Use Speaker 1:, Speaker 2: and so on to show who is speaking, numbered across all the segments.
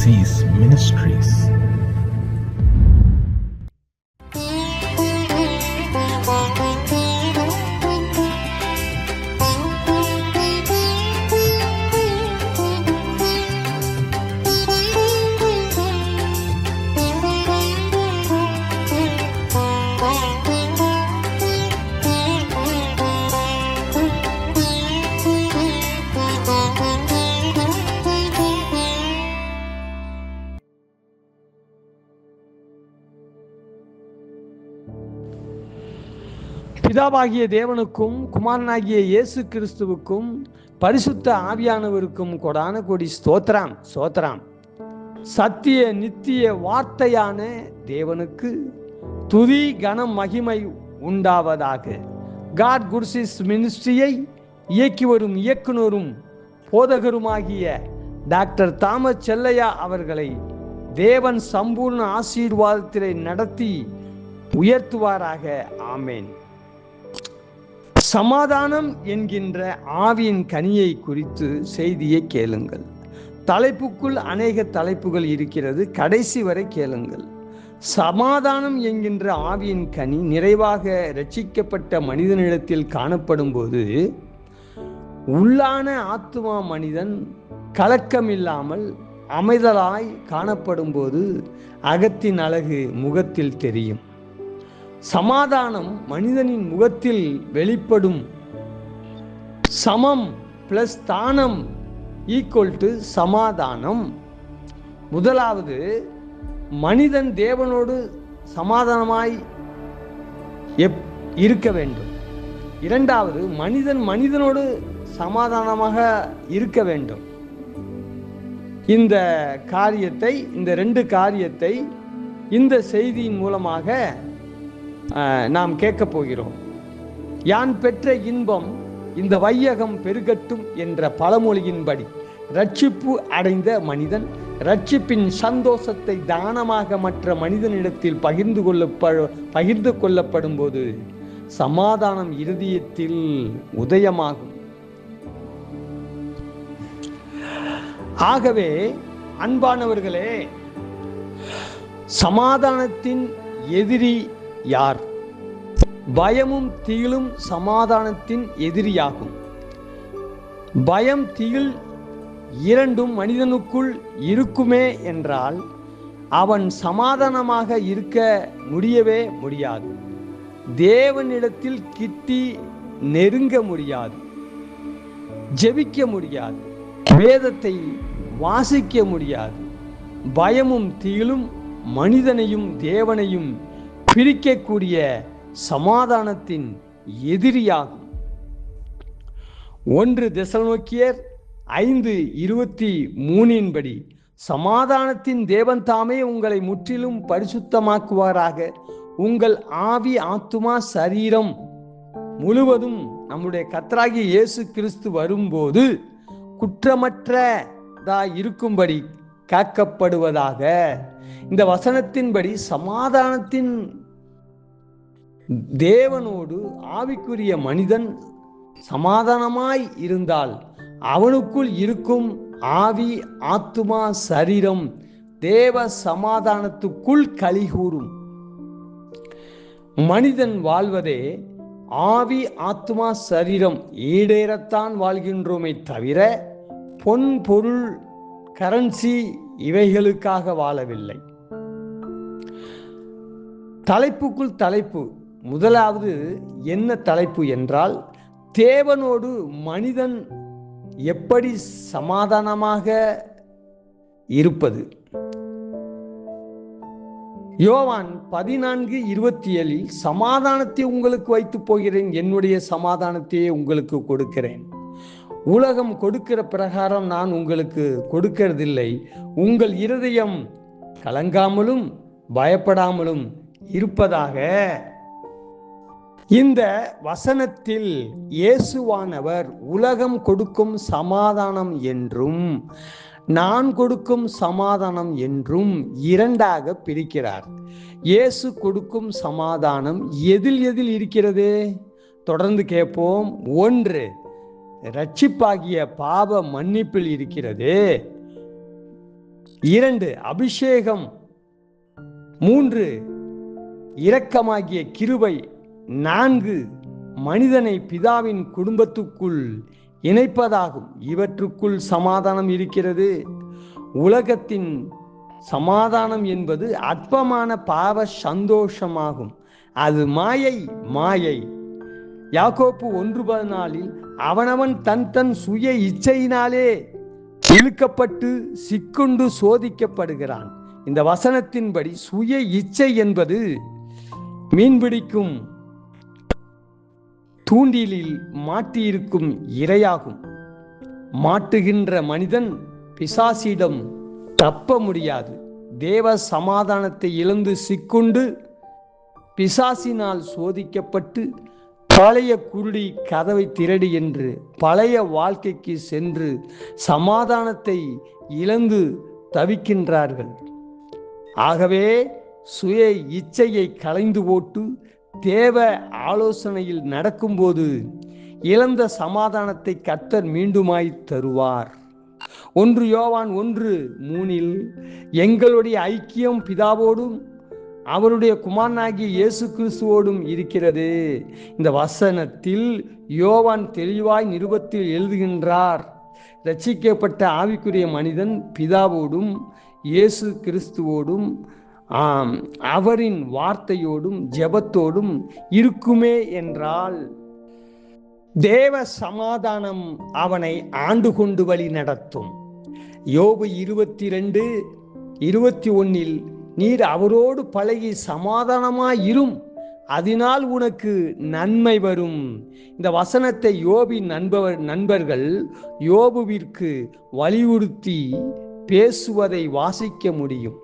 Speaker 1: Overseas Ministries.
Speaker 2: பிதாவாகிய தேவனுக்கும் குமாரனாகிய இயேசு கிறிஸ்துவுக்கும் பரிசுத்த ஆவியானவருக்கும் கொடான கொடி ஸ்தோத்திரம். சத்திய நித்திய வார்த்தையான தேவனுக்கு துதி கனம் மகிமை உண்டாவதாக. காட் குர்சிஸ் மினிஸ்ட்ரியை இயக்கி வரும் இயக்குனரும் போதகருமாகிய டாக்டர் தாமஸ் செல்லையா அவர்களை தேவன் சம்பூர்ண ஆசீர்வாதத்திலே நடத்தி உயர்த்துவாராக. ஆமேன். சமாதானம் என்கின்ற ஆவியின் கனியை குறித்து செய்தியை கேளுங்கள். தலைப்புக்குள் அநேக தலைப்புகள் இருக்கிறது, கடைசி வரை கேளுங்கள். சமாதானம் என்கின்ற ஆவியின் கனி நிறைவாக இரட்சிக்கப்பட்ட மனிதனிடத்தில் காணப்படும் போது உள்ளான ஆத்துமா மனிதன் கலக்கமில்லாமல் அமைதலாய் காணப்படும் போது அகத்தின் அழகு முகத்தில் தெரியும். சமாதானம் மனிதனின் முகத்தில் வெளிப்படும். சமம் பிளஸ் தானம் ஈக்குவல் டு சமாதானம். முதலாவது, மனிதன் தேவனோடு சமாதானமாய் இருக்க வேண்டும். இரண்டாவது, மனிதன் மனிதனோடு சமாதானமாக இருக்க வேண்டும். இந்த ரெண்டு காரியத்தை இந்த செய்தியின் மூலமாக நாம் கேட்க போகிறோம். யான் பெற்ற இன்பம் இந்த வையகம் பெருகட்டும் என்ற பழமொழியின்படி ரட்சிப்பு அடைந்த மனிதன் ரட்சிப்பின் சந்தோஷத்தை தானமாக மற்ற மனிதனிடத்தில் பகிர்ந்து கொள்ளப்படும் போது சமாதானம் இருதயத்தில் உதயமாகும். ஆகவே அன்பானவர்களே, சமாதானத்தின் எதிரி யார்? பயமும் திகிலும் சமாதானத்தின் எதிரியாகும். பயம் திகில் இரண்டும் மனிதனுக்குள் இருக்குமே என்றால் அவன் சமாதானமாக இருக்க முடியவே முடியாது. தேவனிடத்தில் கிட்டி நெருங்க முடியாது, ஜெபிக்க முடியாது, வேதத்தை வாசிக்க முடியாது. பயமும் திகிலும் மனிதனையும் தேவனையும் பிரிக்கக்கூடிய சமாதானத்தின் எதிரியாகும். 1 தெசலோனிக்கேயர் 5:23 படி சமாதானத்தின் தேவன் தாமே உங்களை முற்றிலும் பரிசுத்தமாக்குவாராக. உங்கள் ஆவி ஆத்துமா சரீரம் முழுவதும் நம்முடைய கர்த்தராகிய இயேசு கிறிஸ்து வரும்போது குற்றமற்றதாய் இருக்கும்படி காக்கப்படுவதாக. இந்த வசனத்தின்படி சமாதானத்தின் தேவனோடு ஆவிக்குரிய மனிதன் சமாதானமாய் இருந்தால் அவனுக்குள் இருக்கும் ஆவி ஆத்துமா சரீரம் தேவ சமாதானத்துக்குள் கலிகூறும். மனிதன் வாழ்வதே ஆவி ஆத்துமா சரீரம் ஈடேறத்தான் வாழ்கின்றோமே தவிர பொன் பொருள் கரன்சி இவைகளுக்காக வாழவில்லை. தலைப்புக்குள் தலைப்பு. முதலாவது என்ன தலைப்பு என்றால், தேவனோடு மனிதன் எப்படி சமாதானமாக இருப்பது. யோவான் 14:27 சமாதானத்தை உங்களுக்கு வைத்து போகிறேன், என்னுடைய சமாதானத்தையே உங்களுக்கு கொடுக்கிறேன். உலகம் கொடுக்கிற பிரகாரம் நான் உங்களுக்கு கொடுக்கிறதில்லை. உங்கள் இருதயம் கலங்காமலும் பயப்படாமலும் இருப்பதாக. இந்த வசனத்தில் இயேசுவானவர் உலகம் கொடுக்கும் சமாதானம் என்றும் நான் கொடுக்கும் சமாதானம் என்றும் இரண்டாக பிரிக்கிறார். இயேசு கொடுக்கும் சமாதானம் எதில் இருக்கிறது? தொடர்ந்து கேட்போம். 1, ரட்சிப்பாகிய பாவ மன்னிப்பில் இருக்கிறது. 2 அபிஷேகம், 3 இரக்கமாகிய கிருபை, 4 மனிதனை பிதாவின் குடும்பத்துக்குள் இணைப்பதாகும். இவற்றுக்குள் சமாதானம் இருக்கிறது. உலகத்தின் சமாதானம் என்பது அற்பமான பாவ சந்தோஷமாகும். அது மாயை, மாயை. யாக்கோப்பு 1:14 அவனவன் தன் சுய இச்சையினாலே இழுக்கப்பட்டு சிக்குண்டு சோதிக்கப்படுகிறான். இந்த வசனத்தின்படி சுய இச்சை என்பது மீன்பிடிக்கும் தூண்டிலில் மாட்டியிருக்கும் இரையாகும். மாட்டுகின்ற மனிதன் பிசாசிடம் தப்ப முடியாது. தேவ சமாதானத்தை இழந்து சிக்குண்டு பிசாசினால் சோதிக்கப்பட்டு பழைய குருடி கதவை திரடி என்று பழைய வாழ்க்கைக்கு சென்று சமாதானத்தை இழந்து தவிக்கின்றார்கள். ஆகவே சுய இச்சையை களைந்து போட்டு தேவ ஆலோசனையில் நடக்கும்போது இழந்த சமாதானத்தை கர்த்தர் மீண்டுமாய் தருவார். 1 யோவான் 1:3 எங்களுடைய ஐக்கியம் பிதாவோடும் அவருடைய குமாரனாகிய இயேசு கிறிஸ்துவோடும் இருக்கிறது. இந்த வசனத்தில் யோவான் தெளிவாய் நிருபத்தில் எழுதுகின்றார். ரட்சிக்கப்பட்ட ஆவிக்குரிய மனிதன் பிதாவோடும் இயேசு கிறிஸ்துவோடும் அவரின் வார்த்தையோடும் ஜெபத்தோடும் இருக்குமே என்றால் தேவ சமாதானம் அவனை ஆண்டு கொண்டு வழி நடத்தும். யோபு 22:21 நீர் அவரோடு பழகி சமாதானமாயிரும், அதனால் உனக்கு நன்மை வரும். இந்த வசனத்தை யோபின் நண்பர்கள் யோபுவிற்கு வலியுறுத்தி பேசுவதை வாசிக்க முடியும்.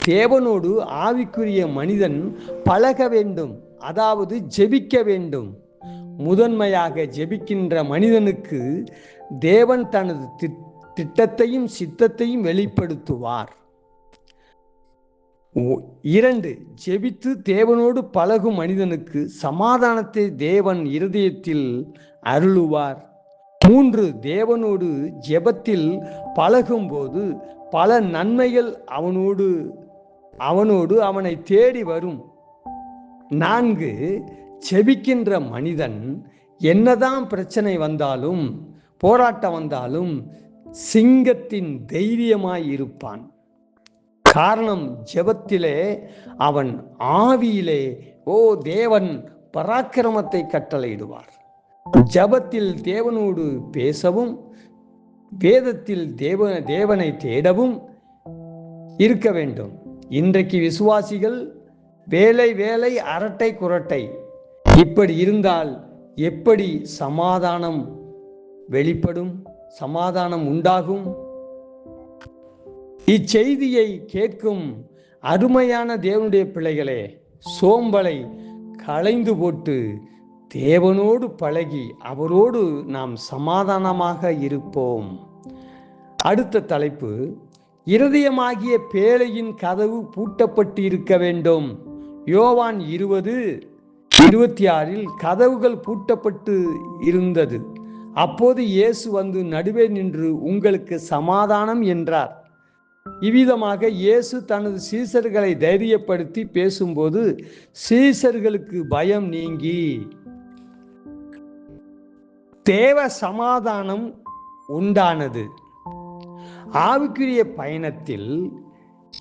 Speaker 2: தேவனோடு ஆவிக்குரிய மனிதன் பழக வேண்டும், அதாவது ஜெபிக்க வேண்டும். முதன்மையாக ஜெபிக்கின்ற மனிதனுக்கு தேவன் தனது திட்டத்தையும் சித்தத்தையும் வெளிப்படுத்துவார். 2 ஜெபித்து தேவனோடு பழகும் மனிதனுக்கு சமாதானத்தை தேவன் இருதயத்தில் அருளுவார். 3 தேவனோடு ஜெபத்தில் பழகும்போது பல நன்மைகள் அவனோடு அவனை தேடி வரும். 4 ஜெபிக்கின்ற மனிதன் என்னதான் பிரச்சனை வந்தாலும் போராட்டம் வந்தாலும் சிங்கத்தின் தைரியமாய் இருப்பான். காரணம் ஜெபத்திலே அவன் ஆவியிலே தேவன் பராக்கிரமத்தை கட்டளையிடுவார். ஜெபத்தில் தேவனோடு பேசவும் வேதத்தில் தேவனை தேடவும் இருக்க வேண்டும். இன்றைக்கு விசுவாசிகள் வேலை வேலை அரட்டை குரட்டை இப்படி இருந்தால் எப்படி சமாதானம் வெளிப்படும், சமாதானம் உண்டாகும்? இச்செய்தியை கேட்கும் அருமையான தேவனுடைய பிள்ளைகளே, சோம்பலை களைந்து போட்டு தேவனோடு பழகி அவரோடு நாம் சமாதானமாக இருப்போம். அடுத்த தலைப்பு, இருதயமாகிய பேழையின் கதவு பூட்டப்பட்டு இருக்க வேண்டும். யோவான் 20:26 கதவுகள் பூட்டப்பட்டு இருந்தது. அப்போது இயேசு வந்து நடுவே நின்று உங்களுக்கு சமாதானம் என்றார். இவ்விதமாக இயேசு தனது சீசர்களை தைரியப்படுத்தி பேசும்போது சீசர்களுக்கு பயம் நீங்கி தேவ சமாதானம் உண்டானது. ஆவிக்குரிய பயணத்தில்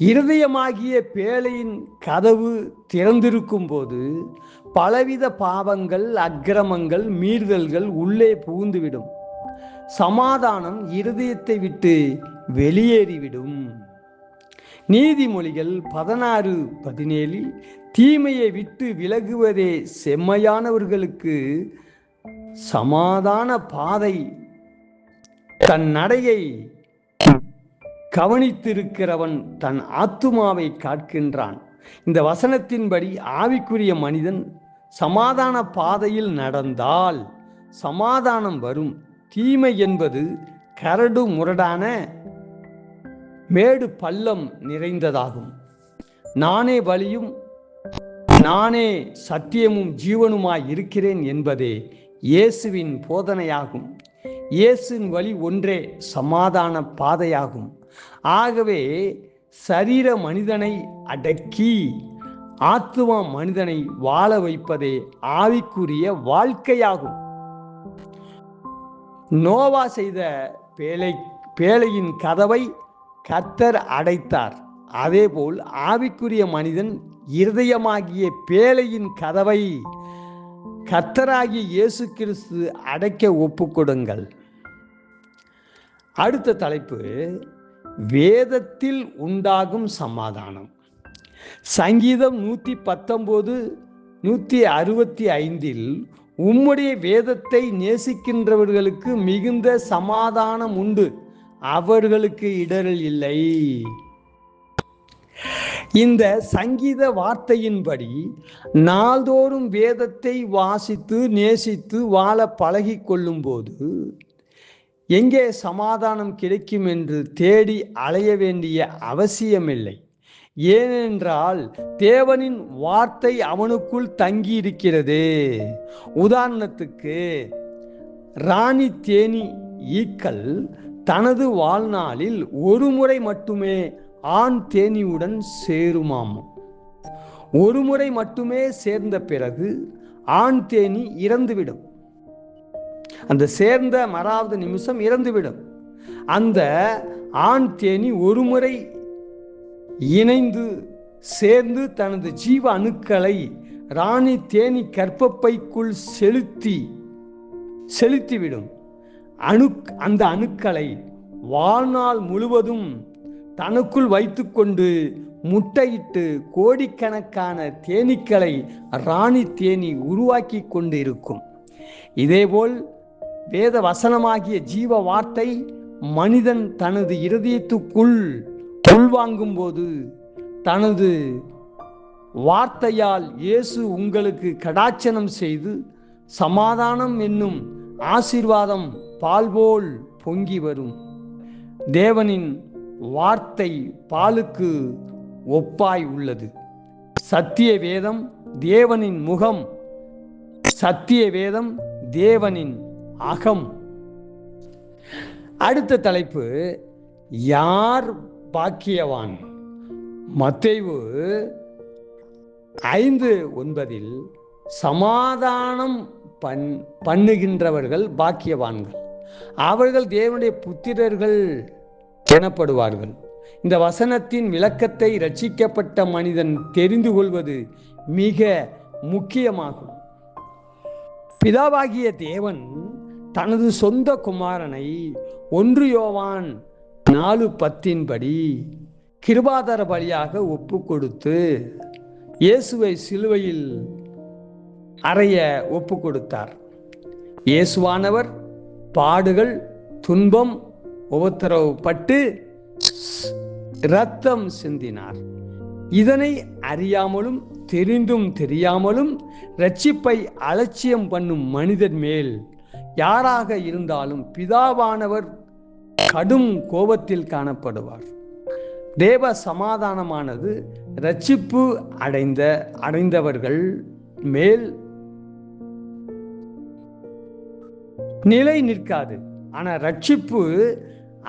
Speaker 2: இருதயமாகிய பேழையின் கதவு திறந்திருக்கும் போது பலவித பாவங்கள், அக்கிரமங்கள், மீறுதல்கள் உள்ளே புகுந்துவிடும். சமாதானம் இருதயத்தை விட்டு வெளியேறிவிடும். நீதிமொழிகள் 16:17 தீமையை விட்டு விலகுவதே செம்மையானவர்களுக்கு சமாதான பாதை. தன் நடையை கவனித்திருக்கிறவன் தன் ஆத்துமாவை காக்கின்றான். இந்த வசனத்தின்படி ஆவிக்குரிய மனிதன் சமாதான பாதையில் நடந்தால் சமாதானம் வரும். தீமை என்பது கரடு முரடான மேடு பள்ளம் நிறைந்ததாகும். நானே வழியும் நானே சத்தியமும் ஜீவனுமாய் இருக்கிறேன் என்பதே இயேசுவின் போதனையாகும். இயேசுவின் வழி ஒன்றே சமாதான பாதையாகும். ஆகவே சரீர மனிதனை அடக்கி ஆத்துமா மனிதனை வாழ வைப்பதே ஆவிக்குரிய வாழ்க்கையாகும். நோவா செய்த பேழையின் கதவை கர்த்தர் அடைத்தார். அதேபோல் ஆவிக்குரிய மனிதன் இருதயமாகிய பேழையின் கதவை கர்த்தராகிய இயேசு கிறிஸ்து அடைக்க ஒப்புக்கொடுங்கள். அடுத்த தலைப்பு, வேதத்தில் உண்டாகும் சமாதானம். சங்கீதம் 119 165 உம்முடைய வேதத்தை நேசிக்கின்றவர்களுக்கு மிகுந்த சமாதானம் உண்டு, அவர்களுக்கு இடரல் இல்லை. இந்த சங்கீத வார்த்தையின்படி நாள்தோறும் வேதத்தை வாசித்து நேசித்து வாழ பழகி கொள்ளும் போது எங்கே சமாதானம் கிடைக்கும் என்று தேடி அலைய வேண்டிய அவசியமில்லை. ஏனென்றால் தேவனின் வார்த்தை அவனுக்குள் தங்கி இருக்கிறது. உதாரணத்துக்கு, ராணி தேனி ஈக்கள் தனது வாழ்நாளில் ஒரு முறை மட்டுமே ஆண் தேனியுடன் சேருமாம். ஒரு முறை மட்டுமே சேர்ந்த பிறகு ஆண் தேனி இறந்துவிடும். அந்த சேர்ந்த மறாவது நிமிஷம் இறந்துவிடும். அந்த ஆண் தேனி ஒரு முறை இணைந்து சேர்ந்து தனது ஜீவ அணுக்களை ராணி தேனி கர்ப்பப்பைக்குள் செலுத்திவிடும். அந்த அணுக்களை வாழ்நாள் முழுவதும் தனக்குள் வைத்துக்கொண்டு முட்டையிட்டு கோடிக்கணக்கான தேனீக்களை ராணி தேனி உருவாக்கி கொண்டு இருக்கும். இதேபோல் வேத வசனமாகிய ஜீவ வார்த்தை மனிதன் தனது இருதயத்துக்குள் உள்வாங்கும் போது தனது வார்த்தையால் இயேசு உங்களுக்கு கடாட்சணம் செய்து சமாதானம் என்னும் ஆசீர்வாதம் பால்போல் பொங்கி வரும். தேவனின் வார்த்தை பாலுக்கு ஒப்பாய் உள்ளது. சத்திய வேதம் தேவனின் முகம், சத்திய வேதம் தேவனின் அகம். அடுத்த தலைப்பு, யார் பாக்கியவான்? மத்தேயு 5:9 சமாதானம் பண்ணுகின்றவர்கள் பாக்கியவான்கள், அவர்கள் தேவனுடைய புத்திரர்கள் எனப்படுவார்கள். இந்த வசனத்தின் விளக்கத்தை இரட்சிக்கப்பட்ட மனிதன் தெரிந்து கொள்வது மிக முக்கியமாகும். பிதாவாகிய தேவன் தனது சொந்த குமாரனை 1 யோவான் 4:10 படி கிருபாதார பலியாக ஒப்பு கொடுத்து இயேசுவை சிலுவையில் அறைய ஒப்பு கொடுத்தார். இயேசுவானவர் பாடுகள், துன்பம், உபத்திரவப்பட்டு இரத்தம் சிந்தினார். இதனை அறியாமலும் தெரிந்தும் தெரியாமலும் இரட்சிப்பை அலட்சியம் பண்ணும் மனிதன் மேல் யாராக இருந்தாலும் பிதாவானவர் கடும் கோபத்தில் காணப்படுவார். தேவ சமாதானமானது இரட்சிப்பு அடைந்தவர்கள் மேல் நிலை நிற்காது. ஆனால் இரட்சிப்பு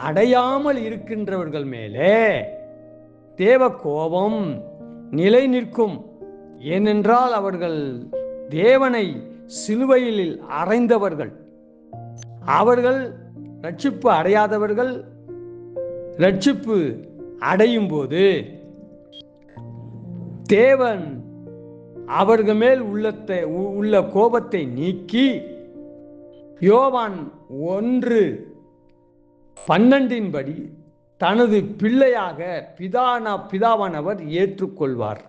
Speaker 2: அடையாமல் இருக்கின்றவர்கள் மேலே தேவ கோபம் நிலை நிற்கும். ஏனென்றால் அவர்கள் தேவனை சிலுவையில் அறைந்தவர்கள். அவர்கள் இரட்சிப்பு அடையாதவர்கள் இரட்சிப்பு அடையும் போது தேவன் அவர்கள் மேல் உள்ள கோபத்தை நீக்கி யோவான் 1:12 படி தனது பிள்ளையாக பிதாவானவர் ஏற்றுக்கொள்வார்.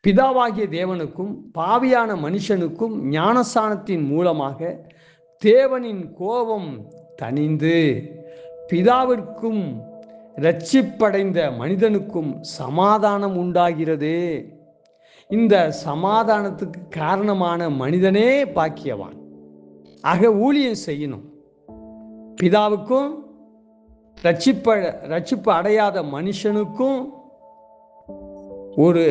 Speaker 2: பிதாவாகிய தேவனுக்கும் பாவியான மனுஷனுக்கும் ஞானஸ்நானத்தின் மூலமாக தேவனின் கோபம் தணிந்து பிதாவிற்கும் இரட்சிப்படைந்த மனிதனுக்கும் சமாதானம் உண்டாகிறது. இந்த சமாதானத்துக்கு காரணமான மனிதனே பாக்கியவான். ஆக ஊழியம் செய்யணும். பிதாவுக்கும் இரட்சிப்பு அடையாத மனுஷனுக்கும் ஒரு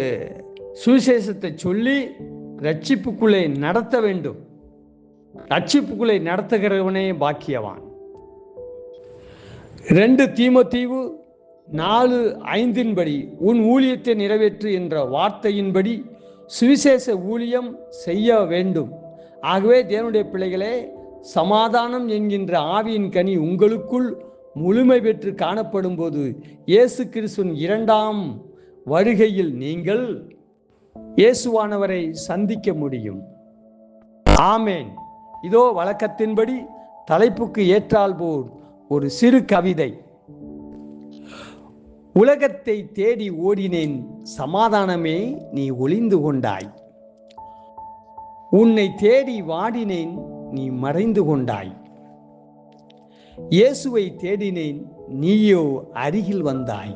Speaker 2: சுவிசேஷத்தை சொல்லி இரட்சிப்புக்குள்ளே நடத்த வேண்டும். இரட்சிப்புக்குள்ளே நடத்துகிறவனே பாக்கியவான். 2 தீமோத்தேயு 4:5 உன் ஊழியத்தை நிறைவேற்று என்ற வார்த்தையின்படி சுவிசேஷ ஊழியம் செய்ய வேண்டும். ஆகவே தேவனுடைய பிள்ளைகளே, சமாதானம் என்கின்ற ஆவியின் கனி உங்களுக்குள் முழுமை பெற்று காணப்படும் போது இயேசு கிறிஸ்துவின் 2ஆம் வருகையில் நீங்கள் இயேசுவானவரை சந்திக்க முடியும். ஆமேன். இதோ வழக்கத்தின்படி தலைப்புக்கு ஏற்றால் போல் ஒரு சிறு கவிதை. உலகத்தை தேடி ஓடினேன், சமாதானமே நீ ஒளிந்து கொண்டாய். உன்னை தேடி வாடினேன், நீ மறைந்து கொண்டாய். இயேசுவை தேடினேன், நீயோ அருகில் வந்தாய்.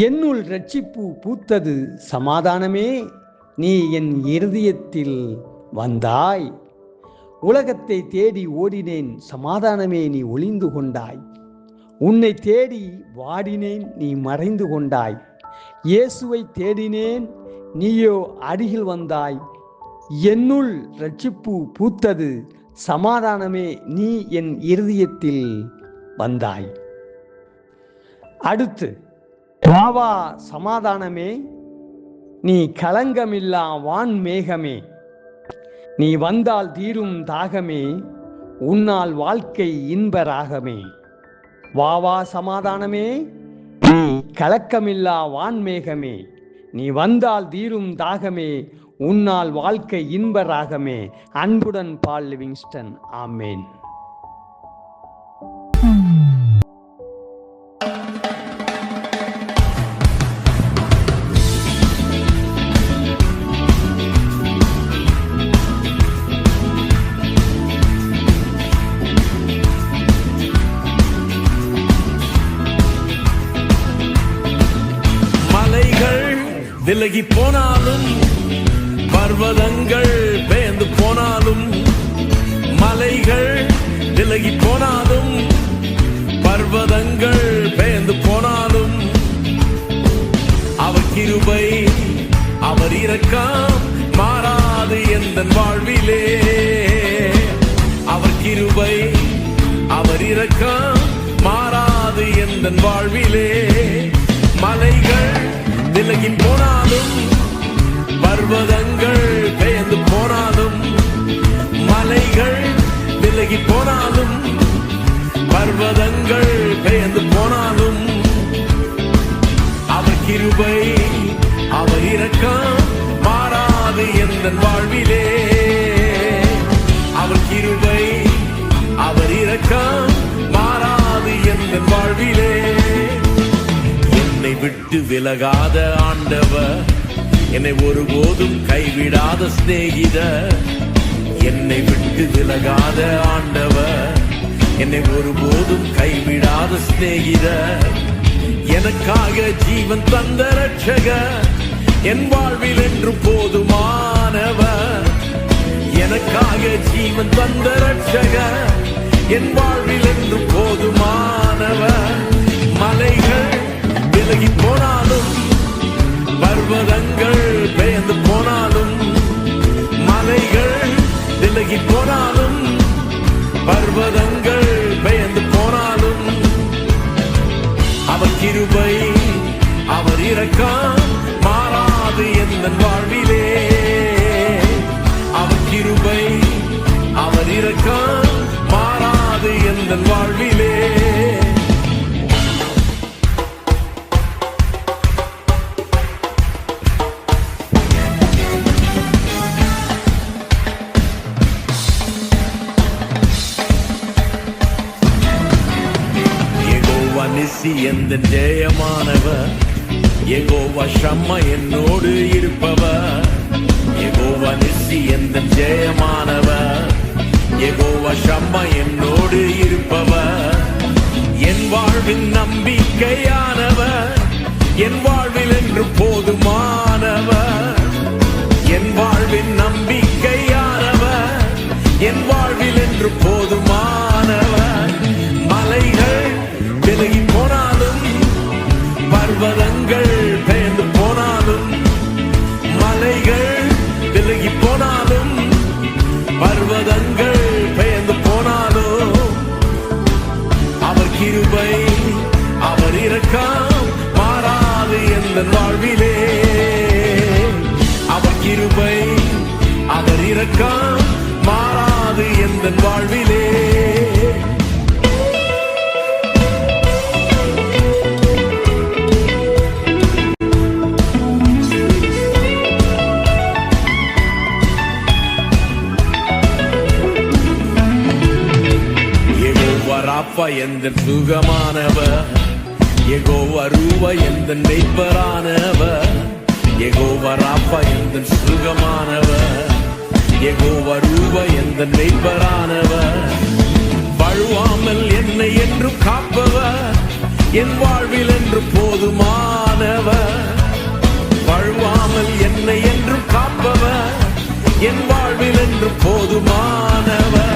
Speaker 2: என்னுள் இரட்சிப்பு பூத்தது, சமாதானமே நீ என் இருதயத்தில் வந்தாய். உலகத்தை தேடி ஓடினேன், சமாதானமே நீ ஒளிந்து கொண்டாய். உன்னை தேடி வாடினேன், நீ மறைந்து கொண்டாய். இயேசுவை தேடினேன், நீயோ அருகில் வந்தாய். என்னுள் இரட்சிப்பு பூத்தது, சமாதானமே நீ என் இருதயத்தில் வந்தாய். அடுத்து, வாவா சமாதானமே, நீ களங்கமில்லா வான் மேகமே. நீ வந்தால் தீரும் தாகமே, உன்னால் வாழ்க்கை இன்பராகமே. வாவா சமாதானமே, நீ கலக்கமில்லா வான்மேகமே. நீ வந்தால் தீரும் தாகமே, உன்னால் வாழ்க்கை இன்பராகமே. அன்புடன் பால் லிவிங்ஸ்டன். ஆமேன்.
Speaker 1: விலகி போனாலும் பர்வதங்கள் பெயர்ந்து போனாலும், மலைகள் விலகி போனாலும் பர்வதங்கள் பெயர்ந்து போனாலும், அவர் கிருபை அவர் இரக்கம் மாறாது எந்தன் வாழ்விலே. அவர் கிருபை அவர் இரக்கம் மாறாது எந்தன் வாழ்விலே. மலைகள் விலகி போனாலும் பர்வதங்கள் பெயர்ந்து போனாலும், மலைகள் விலகி போனாலும் பர்வதங்கள் பெயர்ந்து போனாலும், அவர் கிருபை அவர் இரக்கம் மாறாது எந்தன் வாழ்விலே. அவர் கிருபை அவர் இரக்கம் மாறாது எந்தன் வாழ்விலே. என்னை விட்டு விலகாத ஆண்டவர், என்னை ஒருபோதும் கைவிடாத சிநேகிதர். என்னை விட்டு விலகாத ஆண்டவர், என்னை ஒருபோதும் கைவிடாத சிநேகிதர். எனக்காக ஜீவன் தந்த ரட்சகர், என் வாழ்வில் என்று போதுமானவர். எனக்காக ஜீவன் தந்த ரட்சகர், என் வாழ்வில் என்று போதுமானவர். மலைகள் விலகி போனாலும் பர்வதங்கள் பெயர்ந்து போனாலும், மலைகள் விலகி போனாலும் பர்வதங்கள் பெயர்ந்து போனாலும், அவர் கிருபை அவர் இரக்கம் மாறாது எந்தன் வாழ்விலே. அவர் கிருபை அவர் இரக்கம் மாறாது எந்தன் வாழ்விலே. எந்தன் ஜெயமானவர், யெகோவா ஷம்மா என்னோடு இருப்பவர். யெகோவா நிசி எந்தன் ஜெயமானவர், யெகோவா ஷம்மா என்னோடு இருப்பவர். என் வாழ்வின் நம்பிக்கையானவர், என் வாழ்வில் என்று போதுமானவர். என் வாழ்வின் நம்பிக்கையானவர், என் வாழ்வில் என்று போதுமானவர். மலைகள் விலகி போனாலும் பர்வதங்கள் பெயர்ந்து போனாலும், மலைகள் விலகி போனாலும் பர்வதங்கள் பெயர்ந்து போனாலும், அவர் ராப்பா எந்த சுகமானவர், யெகோவா ரூவா எந்த மெய்ப்பரானவர், யெகோவா ராப்பா எந்த சுகமானவர், யெகோவா ரூவா எந்த மெய்ப்பரானவர். வழுவாமல் என்னை என்று காப்பவர், என் வாழ்வில் என்று போதுமானவர். வழுவாமல் என்னை என்று காப்பவர், என் வாழ்வில் என்று போதுமானவர்.